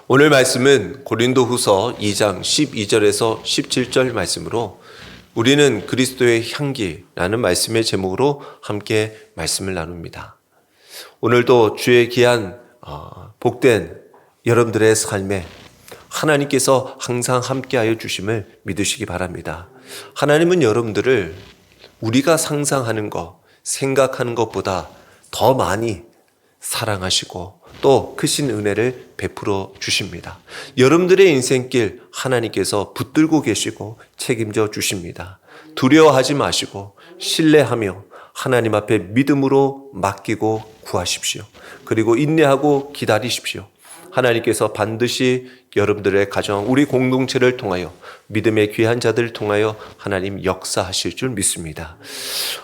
오늘 말씀은 고린도후서 2장 12절에서 17절 말씀으로 우리는 그리스도의 향기라는 말씀의 제목으로 함께 말씀을 나눕니다. 오늘도 주의 귀한 복된 여러분들의 삶에 하나님께서 항상 함께하여 주심을 믿으시기 바랍니다. 하나님은 여러분들을 우리가 상상하는 것, 생각하는 것보다 더 많이 사랑하시고 또 크신 은혜를 베풀어 주십니다. 여러분들의 인생길 하나님께서 붙들고 계시고 책임져 주십니다. 두려워하지 마시고 신뢰하며 하나님 앞에 믿음으로 맡기고 구하십시오. 그리고 인내하고 기다리십시오. 하나님께서 반드시 여러분들의 가정, 우리 공동체를 통하여 믿음의 귀한 자들을 통하여 하나님 역사하실 줄 믿습니다.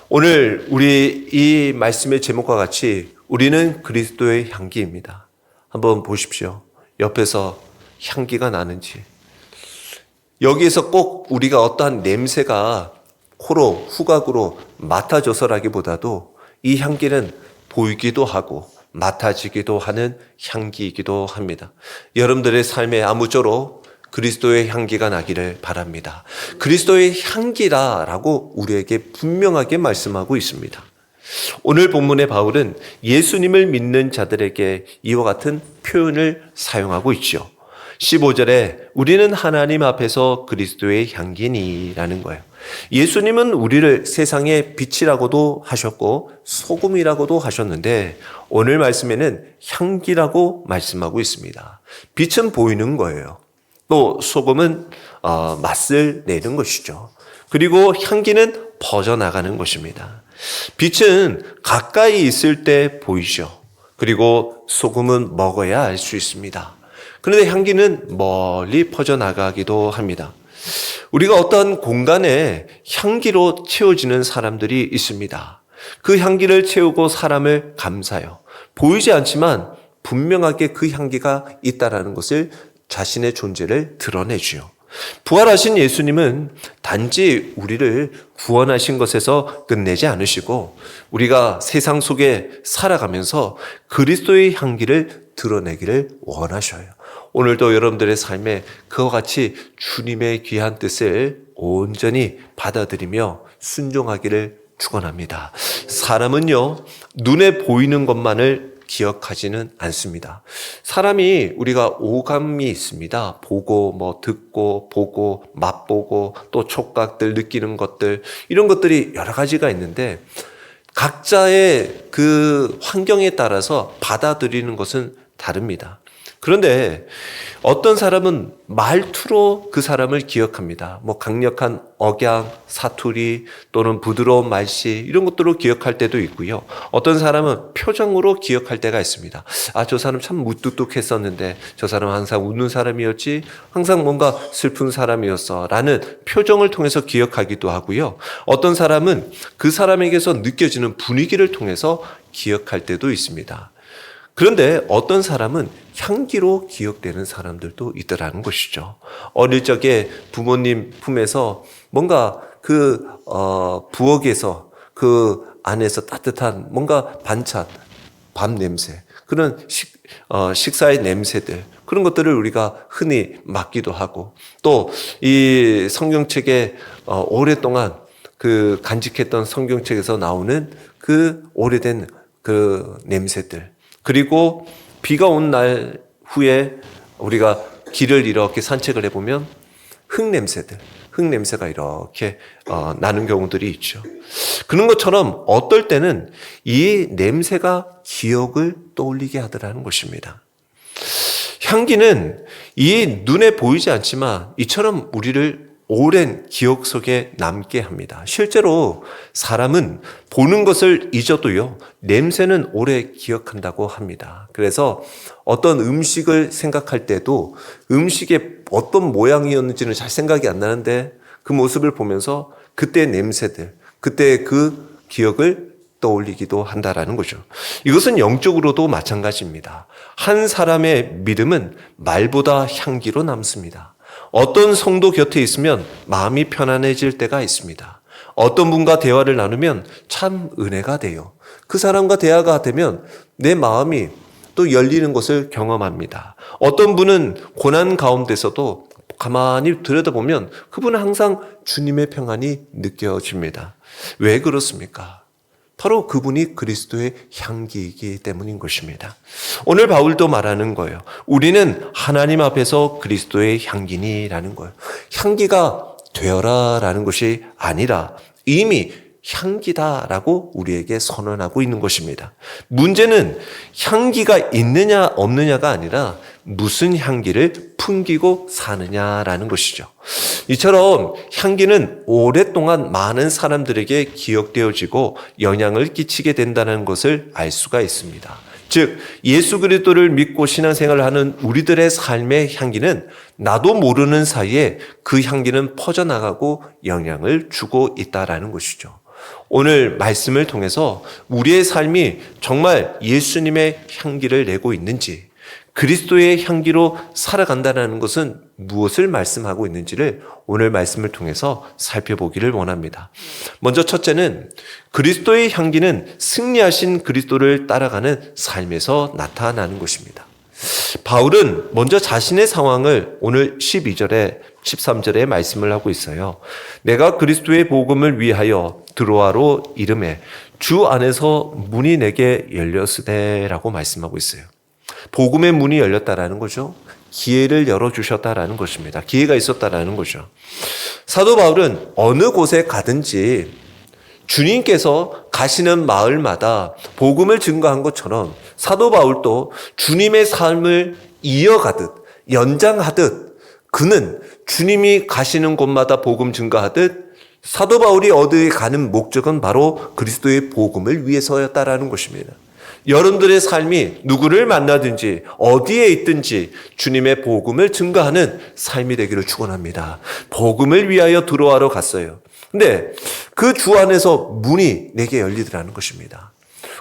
오늘 우리 이 말씀의 제목과 같이 우리는 그리스도의 향기입니다. 한번 보십시오. 옆에서 향기가 나는지. 여기에서 꼭 우리가 어떠한 냄새가 코로 후각으로 맡아져서라기보다도 이 향기는 보이기도 하고 맡아지기도 하는 향기이기도 합니다. 여러분들의 삶에 아무쪼록 그리스도의 향기가 나기를 바랍니다. 그리스도의 향기라라고 우리에게 분명하게 말씀하고 있습니다. 오늘 본문의 바울은 예수님을 믿는 자들에게 이와 같은 표현을 사용하고 있죠. 15절에 우리는 하나님 앞에서 그리스도의 향기니라는 거예요. 예수님은 우리를 세상의 빛이라고도 하셨고 소금이라고도 하셨는데 오늘 말씀에는 향기라고 말씀하고 있습니다. 빛은 보이는 거예요. 또 소금은 맛을 내는 것이죠. 그리고 향기는 퍼져나가는 것입니다. 빛은 가까이 있을 때 보이죠. 그리고 소금은 먹어야 알 수 있습니다. 그런데 향기는 멀리 퍼져나가기도 합니다. 우리가 어떤 공간에 향기로 채워지는 사람들이 있습니다. 그 향기를 채우고 사람을 감싸요. 보이지 않지만 분명하게 그 향기가 있다라는 것을 자신의 존재를 드러내주요. 부활하신 예수님은 단지 우리를 구원하신 것에서 끝내지 않으시고 우리가 세상 속에 살아가면서 그리스도의 향기를 드러내기를 원하셔요. 오늘도 여러분들의 삶에 그와 같이 주님의 귀한 뜻을 온전히 받아들이며 순종하기를 축원합니다. 사람은요, 눈에 보이는 것만을 기억하지는 않습니다. 사람이 우리가 오감이 있습니다. 보고, 듣고, 보고, 맛보고, 또 촉각들, 느끼는 것들, 이런 것들이 여러 가지가 있는데, 각자의 그 환경에 따라서 받아들이는 것은 다릅니다. 그런데 어떤 사람은 말투로 그 사람을 기억합니다. 강력한 억양, 사투리 또는 부드러운 말씨 이런 것들로 기억할 때도 있고요. 어떤 사람은 표정으로 기억할 때가 있습니다. 저 사람 참 무뚝뚝했었는데 저 사람은 항상 웃는 사람이었지, 항상 뭔가 슬픈 사람이었어 라는 표정을 통해서 기억하기도 하고요. 어떤 사람은 그 사람에게서 느껴지는 분위기를 통해서 기억할 때도 있습니다. 그런데 어떤 사람은 향기로 기억되는 사람들도 있더라는 것이죠. 어릴 적에 부모님 품에서 뭔가 부엌에서 그 안에서 따뜻한 뭔가 반찬, 밥 냄새, 그런 식사의 냄새들, 그런 것들을 우리가 흔히 맡기도 하고, 또 이 성경책에 오랫동안 그 간직했던 성경책에서 나오는 그 오래된 그 냄새들, 그리고 비가 온 날 후에 우리가 길을 이렇게 산책을 해보면 흙냄새가 이렇게 나는 경우들이 있죠. 그런 것처럼 어떨 때는 이 냄새가 기억을 떠올리게 하더라는 것입니다. 향기는 이 눈에 보이지 않지만 이처럼 우리를 오랜 기억 속에 남게 합니다. 실제로 사람은 보는 것을 잊어도요, 냄새는 오래 기억한다고 합니다. 그래서 어떤 음식을 생각할 때도 음식의 어떤 모양이었는지는 잘 생각이 안 나는데 그 모습을 보면서 그때의 냄새들, 그때의 그 기억을 떠올리기도 한다라는 거죠. 이것은 영적으로도 마찬가지입니다. 한 사람의 믿음은 말보다 향기로 남습니다. 어떤 성도 곁에 있으면 마음이 편안해질 때가 있습니다. 어떤 분과 대화를 나누면 참 은혜가 돼요. 그 사람과 대화가 되면 내 마음이 또 열리는 것을 경험합니다. 어떤 분은 고난 가운데서도 가만히 들여다보면 그분은 항상 주님의 평안이 느껴집니다. 왜 그렇습니까? 바로 그분이 그리스도의 향기이기 때문인 것입니다. 오늘 바울도 말하는 거예요. 우리는 하나님 앞에서 그리스도의 향기니라는 거예요. 향기가 되어라라는 것이 아니라 이미 향기다라고 우리에게 선언하고 있는 것입니다. 문제는 향기가 있느냐 없느냐가 아니라 무슨 향기를 풍기고 사느냐라는 것이죠. 이처럼 향기는 오랫동안 많은 사람들에게 기억되어지고 영향을 끼치게 된다는 것을 알 수가 있습니다. 즉 예수 그리스도를 믿고 신앙생활을 하는 우리들의 삶의 향기는 나도 모르는 사이에 그 향기는 퍼져나가고 영향을 주고 있다라는 것이죠. 오늘 말씀을 통해서 우리의 삶이 정말 예수님의 향기를 내고 있는지, 그리스도의 향기로 살아간다는 것은 무엇을 말씀하고 있는지를 오늘 말씀을 통해서 살펴보기를 원합니다. 먼저 첫째는 그리스도의 향기는 승리하신 그리스도를 따라가는 삶에서 나타나는 것입니다. 바울은 먼저 자신의 상황을 오늘 12절에 13절에 말씀을 하고 있어요. 내가 그리스도의 복음을 위하여 드로아로 이름에 주 안에서 문이 내게 열렸으되라고 말씀하고 있어요. 복음의 문이 열렸다라는 거죠. 기회를 열어주셨다라는 것입니다. 기회가 있었다라는 거죠. 사도 바울은 어느 곳에 가든지 주님께서 가시는 마을마다 복음을 증거한 것처럼 사도 바울도 주님의 삶을 이어가듯 연장하듯 그는 주님이 가시는 곳마다 복음 증거하듯 사도 바울이 어디에 가는 목적은 바로 그리스도의 복음을 위해서였다라는 것입니다. 여러분들의 삶이 누구를 만나든지 어디에 있든지 주님의 복음을 증거하는 삶이 되기를 축원합니다. 복음을 위하여 드로아로 갔어요. 근데 그 주 안에서 문이 내게 열리더라는 것입니다.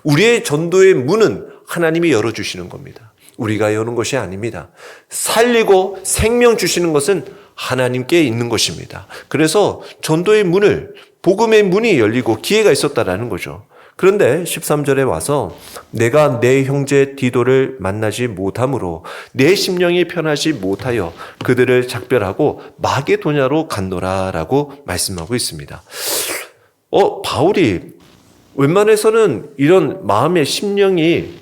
우리의 전도의 문은 하나님이 열어주시는 겁니다. 우리가 여는 것이 아닙니다. 살리고 생명 주시는 것은 하나님께 있는 것입니다. 그래서 전도의 문을, 복음의 문이 열리고 기회가 있었다라는 거죠. 그런데 13절에 와서 내가 내 형제 디도를 만나지 못함으로 내 심령이 편하지 못하여 그들을 작별하고 마게도냐로 갔노라라고 말씀하고 있습니다. 바울이 웬만해서는 이런 마음의 심령이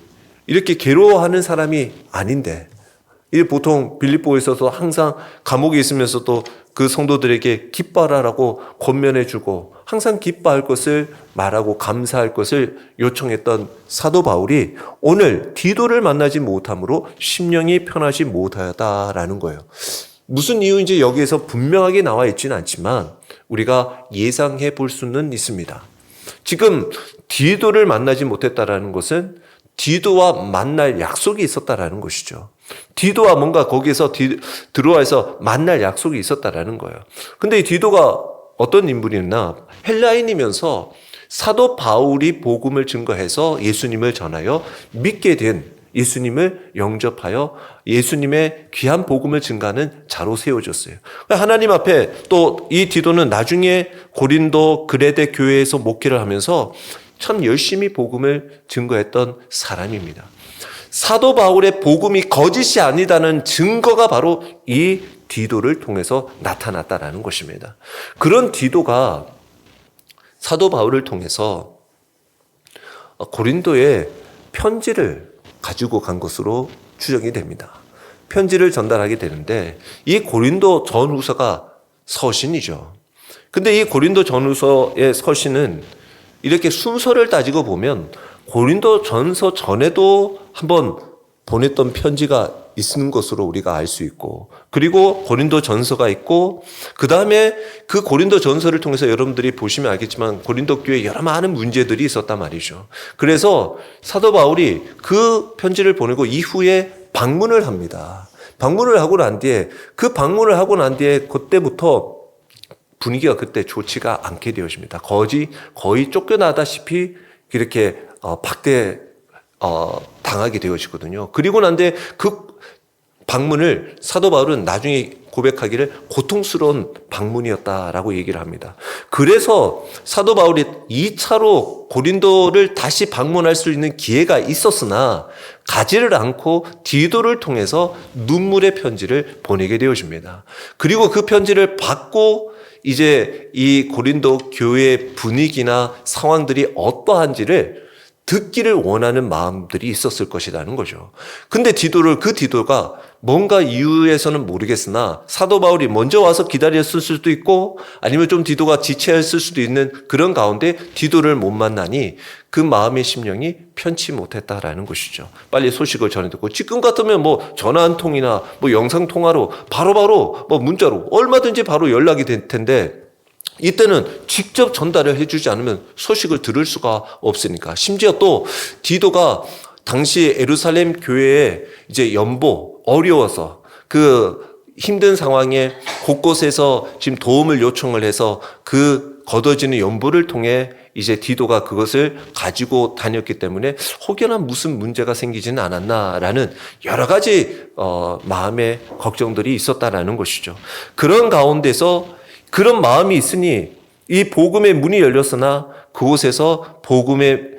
이렇게 괴로워하는 사람이 아닌데 보통 빌립보에서도 항상 감옥에 있으면서도 그 성도들에게 기뻐하라고 권면해주고 항상 기뻐할 것을 말하고 감사할 것을 요청했던 사도 바울이 오늘 디도를 만나지 못함으로 심령이 편하지 못하다라는 거예요. 무슨 이유인지 여기에서 분명하게 나와 있지는 않지만 우리가 예상해 볼 수는 있습니다. 지금 디도를 만나지 못했다라는 것은 디도와 만날 약속이 있었다라는 것이죠. 디도와 뭔가 거기에서 드로아에서 만날 약속이 있었다라는 거예요. 근데 이 디도가 어떤 인물이었나? 헬라인이면서 사도 바울이 복음을 증거해서 예수님을 전하여 믿게 된 예수님을 영접하여 예수님의 귀한 복음을 증가하는 자로 세워졌어요. 하나님 앞에 또 이 디도는 나중에 고린도 그레데 교회에서 목회를 하면서 참 열심히 복음을 증거했던 사람입니다. 사도 바울의 복음이 거짓이 아니다는 증거가 바로 이 디도를 통해서 나타났다라는 것입니다. 그런 디도가 사도 바울을 통해서 고린도에 편지를 가지고 간 것으로 추정이 됩니다. 편지를 전달하게 되는데 이 고린도 전후서가 서신이죠. 근데 이 고린도 전후서의 서신은 이렇게 순서를 따지고 보면 고린도 전서 전에도 한번 보냈던 편지가 있는 것으로 우리가 알 수 있고 그리고 고린도 전서가 있고 그 다음에 그 고린도 전서를 통해서 여러분들이 보시면 알겠지만 고린도 교회에 여러 많은 문제들이 있었단 말이죠. 그래서 사도 바울이 그 편지를 보내고 이후에 방문을 합니다. 방문을 하고 난 뒤에 그때부터 분위기가 그때 좋지가 않게 되어집니다. 거의 쫓겨나다시피 이렇게 당하게 되어지거든요. 그리고 난 뒤에 방문을 사도 바울은 나중에 고백하기를 고통스러운 방문이었다라고 얘기를 합니다. 그래서 사도 바울이 2차로 고린도를 다시 방문할 수 있는 기회가 있었으나 가지를 않고 디도를 통해서 눈물의 편지를 보내게 되어집니다. 그리고 그 편지를 받고 이제 이 고린도 교회의 분위기나 상황들이 어떠한지를 듣기를 원하는 마음들이 있었을 것이라는 거죠. 근데 그 디도가 뭔가 이유에서는 모르겠으나 사도 바울이 먼저 와서 기다렸을 수도 있고 아니면 좀 디도가 지체했을 수도 있는 그런 가운데 디도를 못 만나니 그 마음의 심령이 편치 못했다라는 것이죠. 빨리 소식을 전해 듣고 지금 같으면 뭐 전화 한 통이나 뭐 영상 통화로 바로바로 뭐 문자로 얼마든지 바로 연락이 될 텐데 이때는 직접 전달을 해주지 않으면 소식을 들을 수가 없으니까 심지어 또 디도가 당시 예루살렘 교회에 이제 어려워서 그 힘든 상황에 곳곳에서 지금 도움을 요청을 해서 그 걷어지는 연보를 통해 이제 디도가 그것을 가지고 다녔기 때문에 혹여나 무슨 문제가 생기지는 않았나라는 여러 가지 마음의 걱정들이 있었다라는 것이죠. 그런 가운데서 그런 마음이 있으니 이 복음의 문이 열렸으나 그곳에서 복음의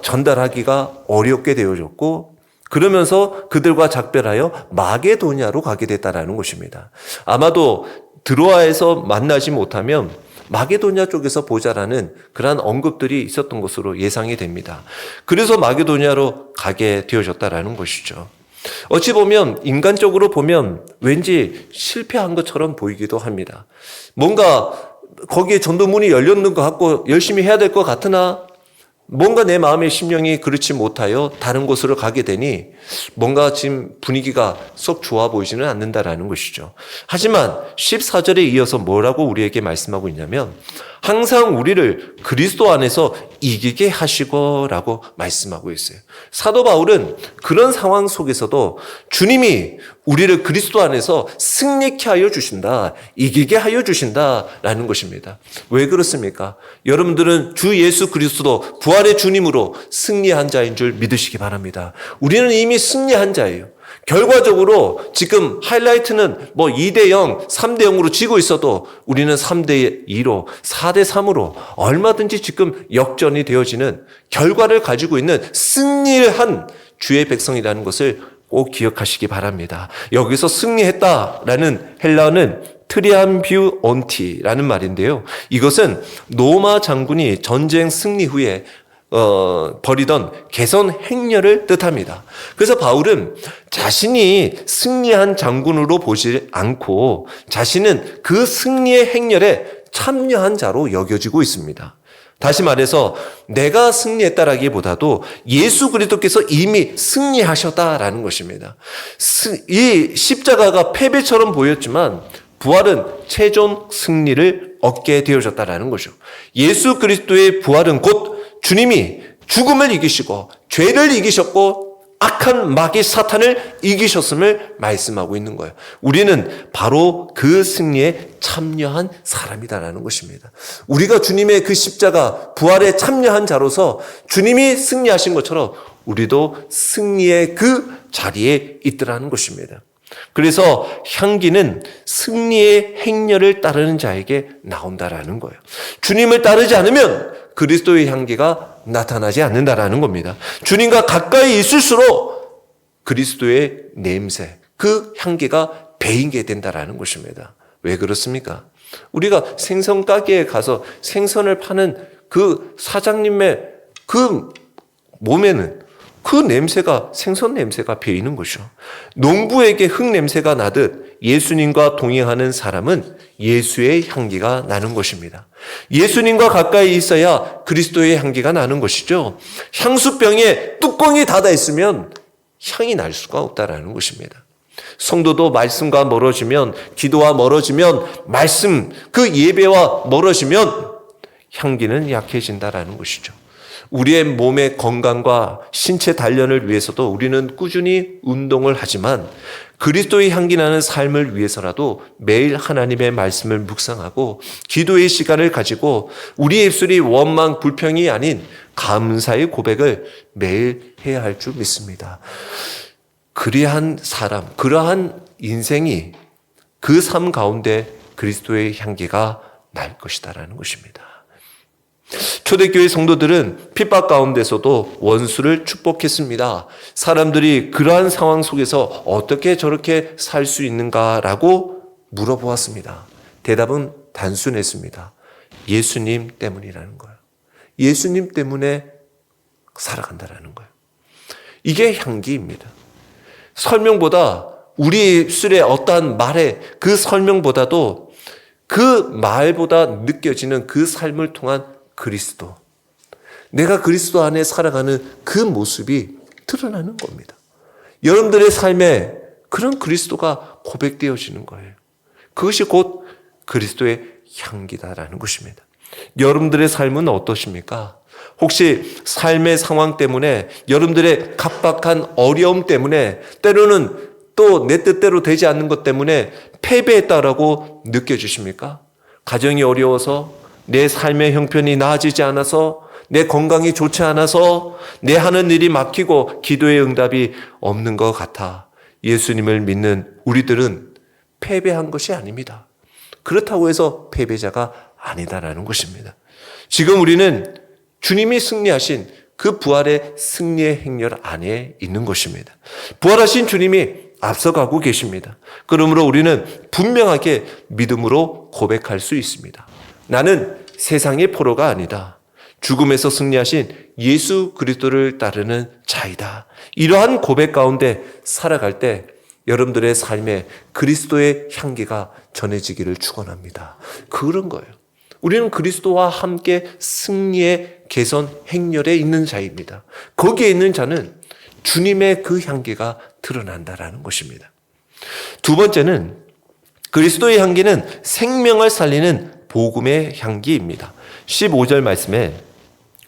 전달하기가 어렵게 되어졌고 그러면서 그들과 작별하여 마게도냐로 가게 됐다라는 것입니다. 아마도 드로아에서 만나지 못하면 마게도냐 쪽에서 보자라는 그러한 언급들이 있었던 것으로 예상이 됩니다. 그래서 마게도냐로 가게 되어졌다라는 것이죠. 어찌 보면 인간적으로 보면 왠지 실패한 것처럼 보이기도 합니다. 뭔가 거기에 전도문이 열렸는 것 같고 열심히 해야 될 것 같으나 뭔가 내 마음의 심령이 그렇지 못하여 다른 곳으로 가게 되니 뭔가 지금 분위기가 썩 좋아 보이지는 않는다라는 것이죠. 하지만 14절에 이어서 뭐라고 우리에게 말씀하고 있냐면 항상 우리를 그리스도 안에서 이기게 하시고라고 말씀하고 있어요. 사도 바울은 그런 상황 속에서도 주님이 우리를 그리스도 안에서 승리케 하여 주신다, 이기게 하여 주신다라는 것입니다. 왜 그렇습니까? 여러분들은 주 예수 그리스도 부활의 주님으로 승리한 자인 줄 믿으시기 바랍니다. 우리는 이미 승리한 자예요. 결과적으로 지금 하이라이트는 뭐 2대0, 3대0으로 지고 있어도 우리는 3대2로 4대3으로 얼마든지 지금 역전이 되어지는 결과를 가지고 있는 승리를 한 주의 백성이라는 것을 꼭 기억하시기 바랍니다. 여기서 승리했다라는 헬라어는 트리암뷰 온티라는 말인데요. 이것은 로마 장군이 전쟁 승리 후에 벌이던 개선 행렬을 뜻합니다. 그래서 바울은 자신이 승리한 장군으로 보지 않고 자신은 그 승리의 행렬에 참여한 자로 여겨지고 있습니다. 다시 말해서 내가 승리했다라기보다도 예수 그리스도께서 이미 승리하셨다라는 것입니다. 이 십자가가 패배처럼 보였지만 부활은 최종 승리를 얻게 되어졌다라는 거죠. 예수 그리스도의 부활은 곧 주님이 죽음을 이기시고 죄를 이기셨고 악한 마귀 사탄을 이기셨음을 말씀하고 있는 거예요. 우리는 바로 그 승리에 참여한 사람이다라는 것입니다. 우리가 주님의 그 십자가 부활에 참여한 자로서 주님이 승리하신 것처럼 우리도 승리의 그 자리에 있더라는 것입니다. 그래서 향기는 승리의 행렬을 따르는 자에게 나온다라는 거예요. 주님을 따르지 않으면 그리스도의 향기가 나타나지 않는다라는 겁니다. 주님과 가까이 있을수록 그리스도의 냄새, 그 향기가 배이게 된다라는 것입니다. 왜 그렇습니까? 우리가 생선 가게에 가서 생선을 파는 그 사장님의 그 몸에는 그 냄새가 생선 냄새가 배이는 것이죠. 농부에게 흙 냄새가 나듯 예수님과 동행하는 사람은 예수의 향기가 나는 것입니다. 예수님과 가까이 있어야 그리스도의 향기가 나는 것이죠. 향수병에 뚜껑이 닫아 있으면 향이 날 수가 없다라는 것입니다. 성도도 말씀과 멀어지면, 기도와 멀어지면, 말씀 그 예배와 멀어지면 향기는 약해진다라는 것이죠. 우리의 몸의 건강과 신체 단련을 위해서도 우리는 꾸준히 운동을 하지만 그리스도의 향기 나는 삶을 위해서라도 매일 하나님의 말씀을 묵상하고 기도의 시간을 가지고 우리의 입술이 원망, 불평이 아닌 감사의 고백을 매일 해야 할 줄 믿습니다. 그러한 사람, 그러한 인생이 그 삶 가운데 그리스도의 향기가 날 것이다라는 것입니다. 초대교회 성도들은 핍박 가운데서도 원수를 축복했습니다. 사람들이 그러한 상황 속에서 어떻게 저렇게 살 수 있는가라고 물어보았습니다. 대답은 단순했습니다. 예수님 때문이라는 거예요. 예수님 때문에 살아간다라는 거예요. 이게 향기입니다. 설명보다 우리 입술의 어떠한 말의 그 설명보다도 그 말보다 느껴지는 그 삶을 통한 그리스도. 내가 그리스도 안에 살아가는 그 모습이 드러나는 겁니다. 여러분들의 삶에 그런 그리스도가 고백되어지는 거예요. 그것이 곧 그리스도의 향기다라는 것입니다. 여러분들의 삶은 어떠십니까? 혹시 삶의 상황 때문에 여러분들의 각박한 어려움 때문에 때로는 또 내 뜻대로 되지 않는 것 때문에 패배했다라고 느껴지십니까? 가정이 어려워서 내 삶의 형편이 나아지지 않아서 내 건강이 좋지 않아서 내 하는 일이 막히고 기도의 응답이 없는 것 같아. 예수님을 믿는 우리들은 패배한 것이 아닙니다. 그렇다고 해서 패배자가 아니다라는 것입니다. 지금 우리는 주님이 승리하신 그 부활의 승리의 행렬 안에 있는 것입니다. 부활하신 주님이 앞서가고 계십니다. 그러므로 우리는 분명하게 믿음으로 고백할 수 있습니다. 나는 세상의 포로가 아니다. 죽음에서 승리하신 예수 그리스도를 따르는 자이다. 이러한 고백 가운데 살아갈 때 여러분들의 삶에 그리스도의 향기가 전해지기를 축원합니다. 그런 거예요. 우리는 그리스도와 함께 승리의 개선 행렬에 있는 자입니다. 거기에 있는 자는 주님의 그 향기가 드러난다라는 것입니다. 두 번째는 그리스도의 향기는 생명을 살리는 복음의 향기입니다. 15절 말씀에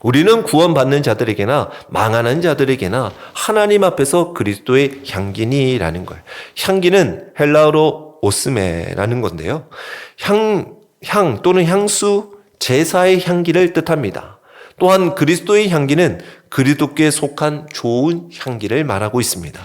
우리는 구원받는 자들에게나 망하는 자들에게나 하나님 앞에서 그리스도의 향기니라는 거예요. 향기는 헬라어로 오스메라는 건데요. 향 또는 향수, 제사의 향기를 뜻합니다. 또한 그리스도의 향기는 그리스도께 속한 좋은 향기를 말하고 있습니다.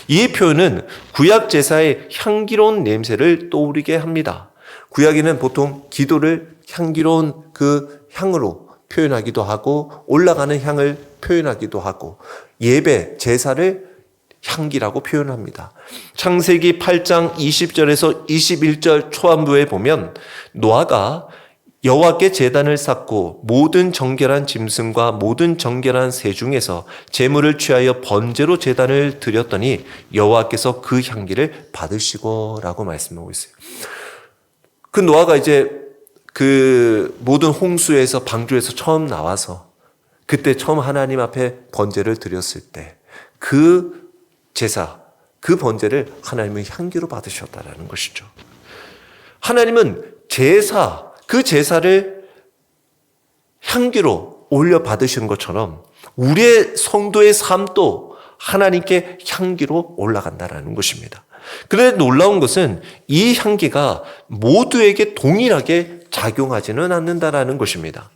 이 표현은 구약 제사의 향기로운 냄새를 떠오르게 합니다. 구약에는 보통 기도를 향기로운 그 향으로 표현하기도 하고 올라가는 향을 표현하기도 하고 예배, 제사를 향기라고 표현합니다. 창세기 8장 20절에서 21절 초반부에 보면 노아가 여호와께 제단을 쌓고 모든 정결한 짐승과 모든 정결한 새 중에서 제물을 취하여 번제로 제단을 드렸더니 여호와께서 그 향기를 받으시고라고 말씀하고 있어요. 그 노아가 이제 그 모든 홍수에서 방주에서 처음 나와서 그때 처음 하나님 앞에 번제를 드렸을 때 그 제사, 그 번제를 하나님은 향기로 받으셨다라는 것이죠. 하나님은 제사, 그 제사를 향기로 올려 받으시는 것처럼 우리의 성도의 삶도 하나님께 향기로 올라간다라는 것입니다. 그런데 놀라운 것은 이 향기가 모두에게 동일하게 작용하지는 않는다라는 것입니다.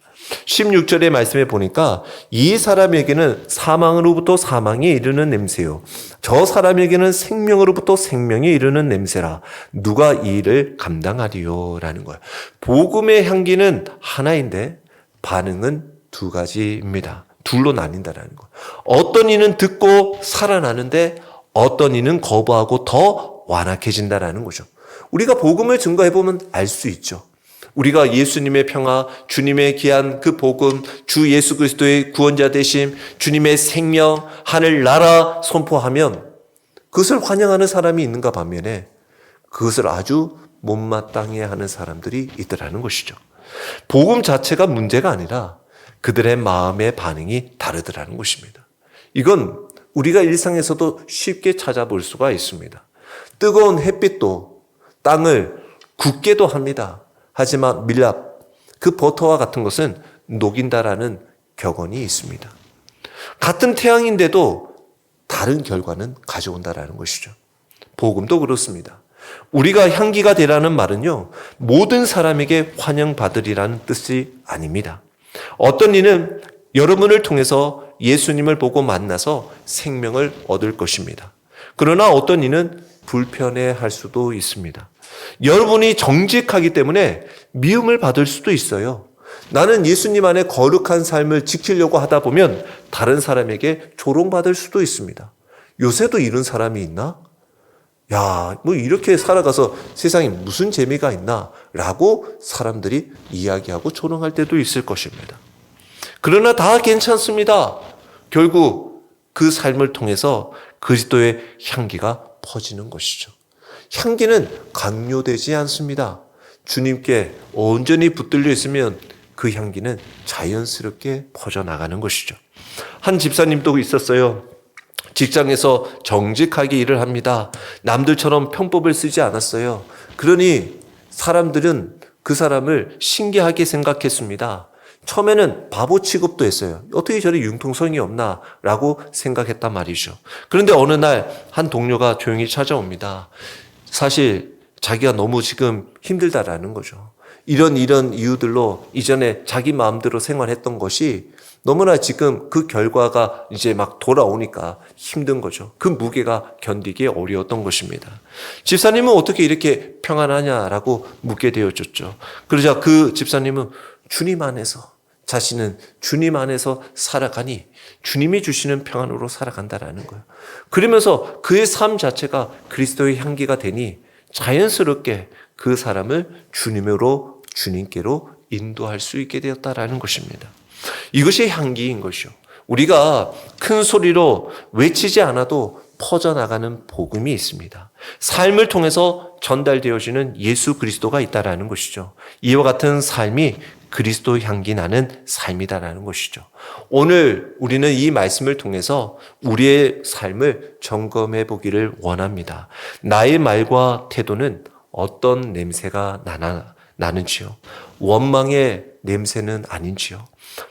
16절의 말씀에 보니까 이 사람에게는 사망으로부터 사망에 이르는 냄새요 저 사람에게는 생명으로부터 생명에 이르는 냄새라 누가 이 일을 감당하리요 라는 거예요. 복음의 향기는 하나인데 반응은 두 가지입니다. 둘로 나뉜다라는 거예요. 어떤 이는 듣고 살아나는데 어떤 이는 거부하고 더 완악해진다라는 거죠. 우리가 복음을 증거해보면 알 수 있죠. 우리가 예수님의 평화, 주님의 귀한 그 복음, 주 예수 그리스도의 구원자 되심, 주님의 생명, 하늘나라 선포하면 그것을 환영하는 사람이 있는가 반면에 그것을 아주 못마땅해 하는 사람들이 있더라는 것이죠. 복음 자체가 문제가 아니라 그들의 마음의 반응이 다르더라는 것입니다. 이건 우리가 일상에서도 쉽게 찾아볼 수가 있습니다. 뜨거운 햇빛도 땅을 굳게도 합니다. 하지만 밀랍, 그 버터와 같은 것은 녹인다라는 격언이 있습니다. 같은 태양인데도 다른 결과는 가져온다라는 것이죠. 복음도 그렇습니다. 우리가 향기가 되라는 말은요, 모든 사람에게 환영받으리라는 뜻이 아닙니다. 어떤 이는 여러분을 통해서 예수님을 보고 만나서 생명을 얻을 것입니다. 그러나 어떤 이는 불편해할 수도 있습니다. 여러분이 정직하기 때문에 미움을 받을 수도 있어요. 나는 예수님 안에 거룩한 삶을 지키려고 하다 보면 다른 사람에게 조롱받을 수도 있습니다. 요새도 이런 사람이 있나? 야, 뭐 이렇게 살아가서 세상에 무슨 재미가 있나? 라고 사람들이 이야기하고 조롱할 때도 있을 것입니다. 그러나 다 괜찮습니다. 결국 그 삶을 통해서 그리스도의 향기가 퍼지는 것이죠. 향기는 강요되지 않습니다. 주님께 온전히 붙들려 있으면 그 향기는 자연스럽게 퍼져나가는 것이죠. 한 집사님도 있었어요. 직장에서 정직하게 일을 합니다. 남들처럼 편법을 쓰지 않았어요. 그러니 사람들은 그 사람을 신기하게 생각했습니다. 처음에는 바보 취급도 했어요. 어떻게 저리 융통성이 없나 라고 생각했단 말이죠. 그런데 어느 날 한 동료가 조용히 찾아옵니다. 사실 자기가 너무 지금 힘들다라는 거죠. 이런 이유들로 이전에 자기 마음대로 생활했던 것이 너무나 지금 그 결과가 이제 막 돌아오니까 힘든 거죠. 그 무게가 견디기 어려웠던 것입니다. 집사님은 어떻게 이렇게 평안하냐라고 묻게 되어졌죠. 그러자 그 집사님은 주님 안에서, 자신은 주님 안에서 살아가니 주님이 주시는 평안으로 살아간다라는 거예요. 그러면서 그의 삶 자체가 그리스도의 향기가 되니 자연스럽게 그 사람을 주님께로 인도할 수 있게 되었다라는 것입니다. 이것이 향기인 것이요. 우리가 큰 소리로 외치지 않아도 퍼져나가는 복음이 있습니다. 삶을 통해서 전달되어지는 예수 그리스도가 있다라는 것이죠. 이와 같은 삶이 그리스도 향기 나는 삶이다라는 것이죠. 오늘 우리는 이 말씀을 통해서 우리의 삶을 점검해 보기를 원합니다. 나의 말과 태도는 어떤 냄새가 나는지요? 원망의 냄새는 아닌지요?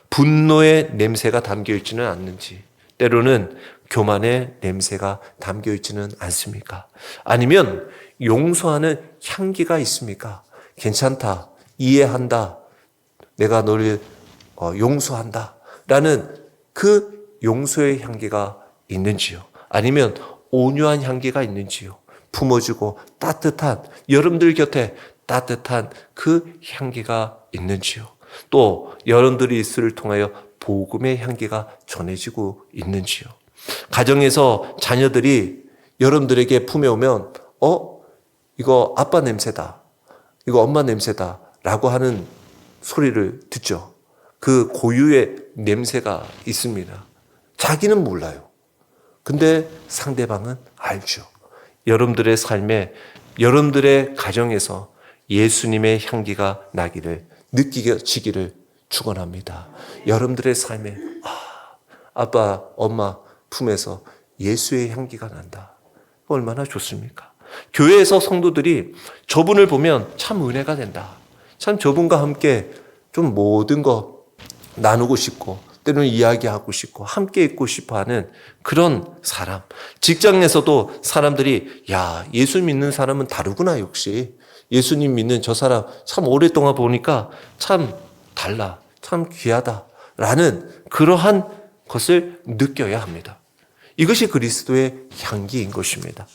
분노의 냄새가 담겨 있지는 않는지, 때로는 교만의 냄새가 담겨 있지는 않습니까? 아니면 용서하는 향기가 있습니까? 괜찮다, 이해한다, 내가 너를 용서한다 라는 그 용서의 향기가 있는지요? 아니면 온유한 향기가 있는지요? 품어주고 따뜻한, 여러분들 곁에 따뜻한 그 향기가 있는지요? 또 여러분들이 이슬을 통하여 복음의 향기가 전해지고 있는지요? 가정에서 자녀들이 여러분들에게 품에오면 이거 아빠 냄새다, 이거 엄마 냄새다 라고 하는 소리를 듣죠. 그 고유의 냄새가 있습니다. 자기는 몰라요. 근데 상대방은 알죠. 여러분들의 삶에, 여러분들의 가정에서 예수님의 향기가 나기를, 느끼지기를 축원합니다. 여러분들의 삶에 아빠, 엄마 품에서 예수의 향기가 난다. 얼마나 좋습니까? 교회에서 성도들이 저분을 보면 참 은혜가 된다. 참 저분과 함께 좀 모든 거 나누고 싶고 때로는 이야기하고 싶고 함께 있고 싶어하는 그런 사람. 직장에서도 사람들이 야, 예수 믿는 사람은 다르구나. 역시 예수님 믿는 저 사람 참 오랫동안 보니까 참 달라, 참 귀하다라는 그러한 것을 느껴야 합니다. 이것이 그리스도의 향기인 것입니다.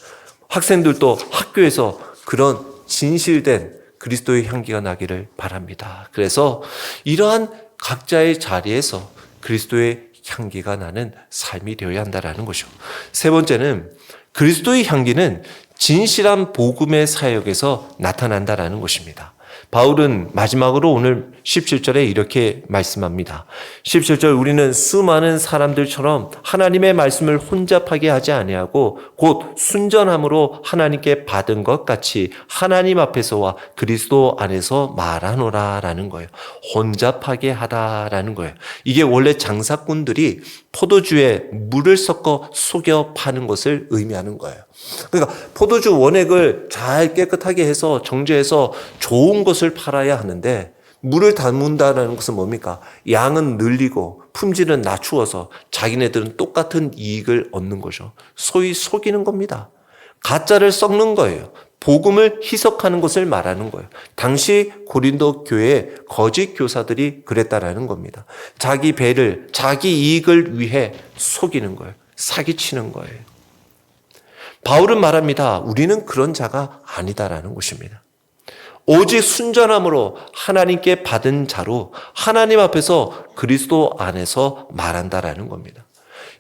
학생들도 학교에서 그런 진실된 그리스도의 향기가 나기를 바랍니다. 그래서 이러한 각자의 자리에서 그리스도의 향기가 나는 삶이 되어야 한다는 것이죠. 세 번째는 그리스도의 향기는 진실한 복음의 사역에서 나타난다는 것입니다. 바울은 마지막으로 오늘 17절에 이렇게 말씀합니다. 17절, 우리는 수많은 사람들처럼 하나님의 말씀을 혼잡하게 하지 아니하고 곧 순전함으로 하나님께 받은 것 같이 하나님 앞에서와 그리스도 안에서 말하노라라는 거예요. 혼잡하게 하다라는 거예요. 이게 원래 장사꾼들이 포도주에 물을 섞어 속여 파는 것을 의미하는 거예요. 그러니까 포도주 원액을 잘 깨끗하게 해서 정제해서 좋은 것을 팔아야 하는데 물을 담는다는 것은 뭡니까? 양은 늘리고 품질은 낮추어서 자기네들은 똑같은 이익을 얻는 거죠. 소위 속이는 겁니다. 가짜를 섞는 거예요. 복음을 희석하는 것을 말하는 거예요. 당시 고린도 교회에 거짓 교사들이 그랬다라는 겁니다. 자기 배를, 자기 이익을 위해 속이는 거예요. 사기치는 거예요. 바울은 말합니다. 우리는 그런 자가 아니다라는 것입니다. 오직 순전함으로 하나님께 받은 자로 하나님 앞에서 그리스도 안에서 말한다라는 겁니다.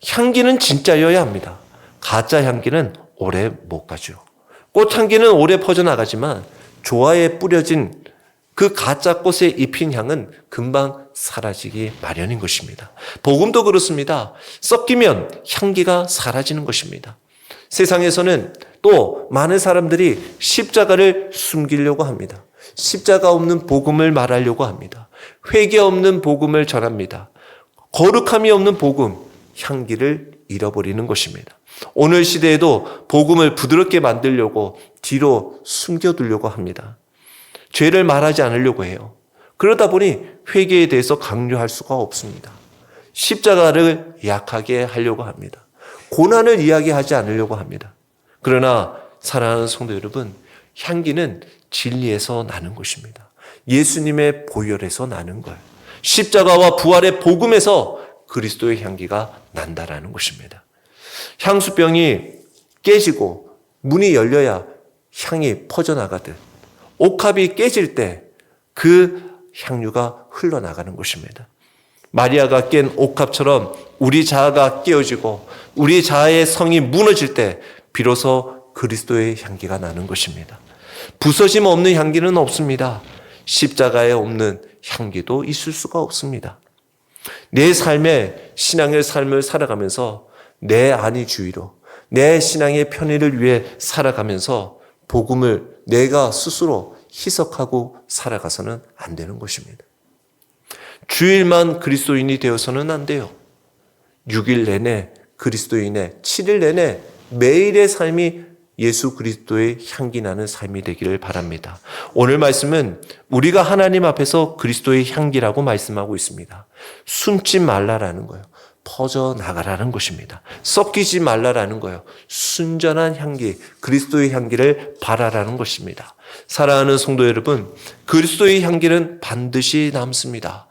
향기는 진짜여야 합니다. 가짜 향기는 오래 못 가죠. 꽃향기는 오래 퍼져나가지만 조화에 뿌려진 그 가짜 꽃에 입힌 향은 금방 사라지기 마련인 것입니다. 복음도 그렇습니다. 섞이면 향기가 사라지는 것입니다. 세상에서는 또 많은 사람들이 십자가를 숨기려고 합니다. 십자가 없는 복음을 말하려고 합니다. 회개 없는 복음을 전합니다. 거룩함이 없는 복음, 향기를 잃어버리는 것입니다. 오늘 시대에도 복음을 부드럽게 만들려고 뒤로 숨겨두려고 합니다. 죄를 말하지 않으려고 해요. 그러다 보니 회개에 대해서 강요할 수가 없습니다. 십자가를 약하게 하려고 합니다. 고난을 이야기하지 않으려고 합니다. 그러나 사랑하는 성도 여러분, 향기는 진리에서 나는 것입니다. 예수님의 보혈에서 나는 거예요. 십자가와 부활의 복음에서 그리스도의 향기가 난다라는 것입니다. 향수병이 깨지고 문이 열려야 향이 퍼져나가듯 옥합이 깨질 때 그 향유가 흘러나가는 것입니다. 마리아가 깬 옥합처럼 우리 자아가 깨어지고 우리 자아의 성이 무너질 때 비로소 그리스도의 향기가 나는 것입니다. 부서짐 없는 향기는 없습니다. 십자가에 없는 향기도 있을 수가 없습니다. 내 삶의 신앙의 삶을 살아가면서 내 안위주의로 내 신앙의 편의를 위해 살아가면서 복음을 내가 스스로 희석하고 살아가서는 안 되는 것입니다. 주일만 그리스도인이 되어서는 안 돼요. 6일 내내 그리스도인의 7일 내내 매일의 삶이 예수 그리스도의 향기 나는 삶이 되기를 바랍니다. 오늘 말씀은 우리가 하나님 앞에서 그리스도의 향기라고 말씀하고 있습니다. 숨지 말라라는 거예요. 퍼져나가라는 것입니다. 섞이지 말라라는 거예요. 순전한 향기, 그리스도의 향기를 바라라는 것입니다. 사랑하는 성도 여러분, 그리스도의 향기는 반드시 남습니다.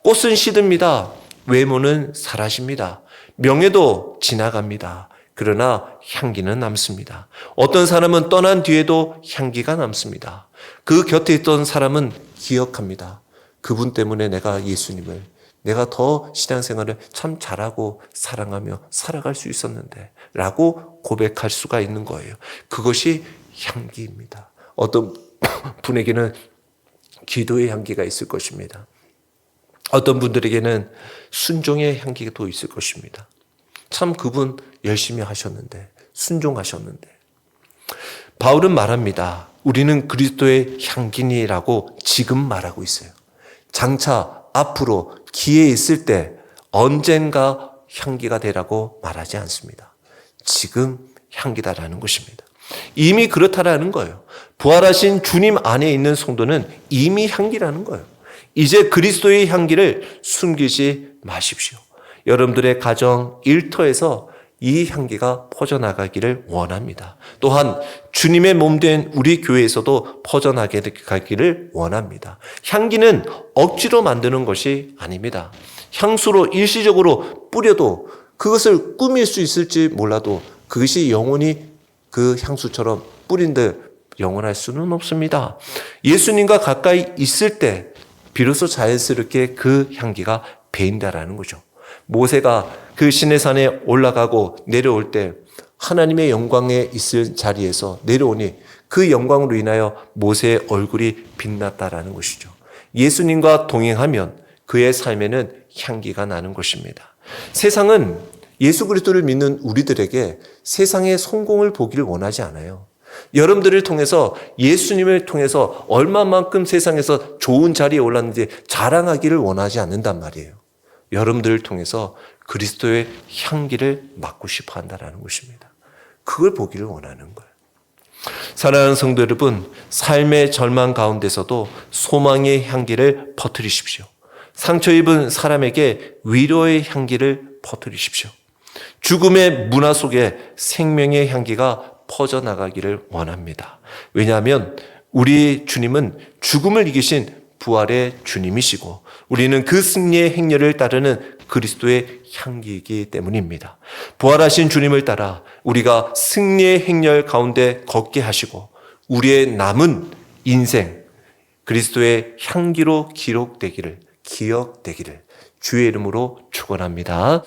꽃은 시듭니다. 외모는 사라집니다. 명예도 지나갑니다. 그러나 향기는 남습니다. 어떤 사람은 떠난 뒤에도 향기가 남습니다. 그 곁에 있던 사람은 기억합니다. 그분 때문에 내가 예수님을, 내가 더 신앙생활을 참 잘하고 사랑하며 살아갈 수 있었는데 라고 고백할 수가 있는 거예요. 그것이 향기입니다. 어떤 분에게는 기도의 향기가 있을 것입니다. 어떤 분들에게는 순종의 향기가 또 있을 것입니다. 참 그분 열심히 하셨는데, 순종하셨는데. 바울은 말합니다. 우리는 그리스도의 향기니라고 지금 말하고 있어요. 장차 앞으로 기회 있을 때 언젠가 향기가 되라고 말하지 않습니다. 지금 향기다라는 것입니다. 이미 그렇다라는 거예요. 부활하신 주님 안에 있는 성도는 이미 향기라는 거예요. 이제 그리스도의 향기를 숨기지 마십시오. 여러분들의 가정 일터에서 이 향기가 퍼져나가기를 원합니다. 또한 주님의 몸된 우리 교회에서도 퍼져나가기를 원합니다. 향기는 억지로 만드는 것이 아닙니다. 향수로 일시적으로 뿌려도 그것을 꾸밀 수 있을지 몰라도 그것이 영원히 그 향수처럼 뿌린들 영원할 수는 없습니다. 예수님과 가까이 있을 때 비로소 자연스럽게 그 향기가 배인다라는 거죠. 모세가 그 시내산에 올라가고 내려올 때 하나님의 영광에 있을 자리에서 내려오니 그 영광으로 인하여 모세의 얼굴이 빛났다라는 것이죠. 예수님과 동행하면 그의 삶에는 향기가 나는 것입니다. 세상은 예수 그리스도를 믿는 우리들에게 세상의 성공을 보기를 원하지 않아요. 여러분들을 통해서 예수님을 통해서 얼마만큼 세상에서 좋은 자리에 올랐는지 자랑하기를 원하지 않는단 말이에요. 여러분들을 통해서 그리스도의 향기를 맡고 싶어 한다는 것입니다. 그걸 보기를 원하는 거예요. 사랑하는 성도 여러분, 삶의 절망 가운데서도 소망의 향기를 퍼뜨리십시오. 상처 입은 사람에게 위로의 향기를 퍼뜨리십시오. 죽음의 문화 속에 생명의 향기가 퍼져나가기를 원합니다. 왜냐하면 우리 주님은 죽음을 이기신 부활의 주님이시고 우리는 그 승리의 행렬을 따르는 그리스도의 향기이기 때문입니다. 부활하신 주님을 따라 우리가 승리의 행렬 가운데 걷게 하시고 우리의 남은 인생 그리스도의 향기로 기록되기를, 기억되기를 주의 이름으로 축원합니다.